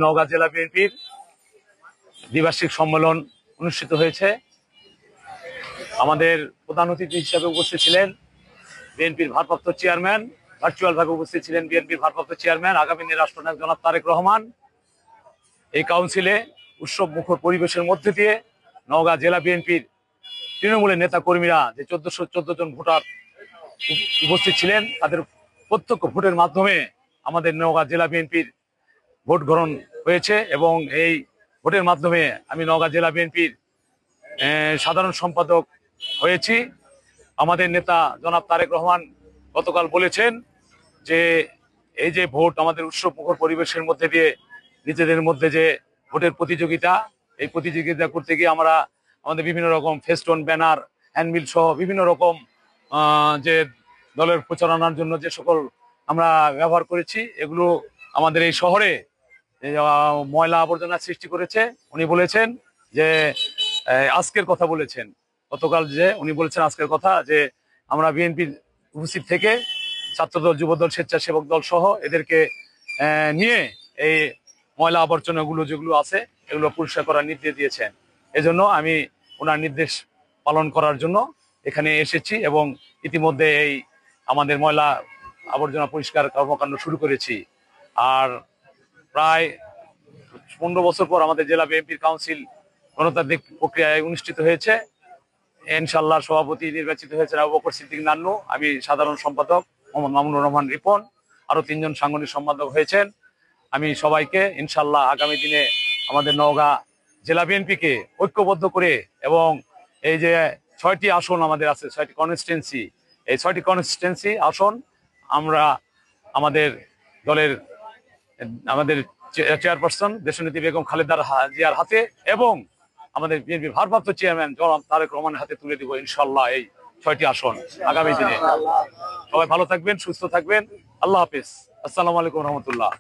নওগাঁ জেলা বিএনপির দ্বিবার্ষিক সম্মেলন অনুষ্ঠিত হয়েছে। আমাদের প্রধান অতিথি হিসেবে উপস্থিত ছিলেন বিএনপির ভারপ্রাপ্ত চেয়ারম্যান, ভার্চুয়াল ভাবে উপস্থিত ছিলেন বিএনপির ভারপ্রাপ্ত চেয়ারম্যান আগামী রাষ্ট্রনায়ক জনাব তারেক রহমান। এই কাউন্সিলে উৎসব মুখর পরিবেশের মধ্যে দিয়ে নওগাঁ জেলা বিএনপির তৃণমূলের নেতা কর্মীরা যে 1414 জন ভোটার উপস্থিত ছিলেন, তাদের প্রত্যক্ষ ভোটের মাধ্যমে আমাদের নওগাঁ জেলা বিএনপির ভোট গ্রহণ হয়েছে এবং এই ভোটের মাধ্যমে আমি নওগাঁ জেলা বিএনপির সাধারণ সম্পাদক হয়েছি। আমাদের নেতা জনাব তারেক রহমান গতকাল বলেছেন যে এই যে ভোট আমাদের উৎসব মুখর পরিবেশের মধ্যে দিয়ে নিজেদের মধ্যে যে ভোটের প্রতিযোগিতা, এই প্রতিযোগিতা করতে গিয়ে আমরা আমাদের বিভিন্ন রকম ফেস্টন, ব্যানার, হ্যান্ডবিল সহ বিভিন্ন রকম যে দলের প্রচারণার জন্য যে সকল আমরা ব্যবহার করেছি, এগুলো আমাদের এই শহরে ময়লা আবর্জনা সৃষ্টি করেছে। উনি বলেছেন যে আজকের কথা বলেছেন, গতকাল যে উনি বলেছেন আজকের কথা, যে আমরা বিএনপির উপস্থিত থেকে ছাত্রদল, যুবদল, স্বেচ্ছাসেবক দল সহ এদেরকে নিয়ে এই ময়লা আবর্জনাগুলো যেগুলো আছে এগুলো পরিষ্কার করার নির্দেশ দিয়েছেন। এজন্য আমি ওনার নির্দেশ পালন করার জন্য এখানে এসেছি এবং ইতিমধ্যে এই আমাদের ময়লা আবর্জনা পরিষ্কার কর্মকাণ্ড শুরু করেছি। আর প্রায় 15 বছর পর আমাদের জেলা বিএনপির কাউন্সিল গণতান্ত্রিক প্রক্রিয়ায় অনুষ্ঠিত হয়েছে। ইনশাআল্লাহ সভাপতি নির্বাচিত হয়েছেন আবু বকর সিদ্দিক নান্নু, আমি সাধারণ সম্পাদক মোহাম্মদ মামুনুর রহমান রিপন, আরো 3 জন সাংগঠনিক সম্পাদক হয়েছেন। আমি সবাইকে ইনশাআল্লাহ আগামী দিনে আমাদের নওগাঁ জেলা বিএনপিকে ঐক্যবদ্ধ করে এবং এই যে 6টি আসন আমাদের আছে, 6টি কনস্টিটুয়েন্সি, এই 6টি কনস্টিটুয়েন্সি আসন আমরা আমাদের দলের আমাদের চেয়ারপারসন দেশনেত্রী বেগম খালেদা জিয়ার হাতে এবং আমাদের বিএনপির ভারপ্রাপ্ত চেয়ারম্যান জনাব তারেক রহমানের হাতে তুলে দিব ইনশাআল্লাহ এই 6টি আসন আগামী দিনে। সবাই ভালো থাকবেন, সুস্থ থাকবেন। আল্লাহ হাফেজ। আসসালামু আলাইকুম রহমতুল্লাহ।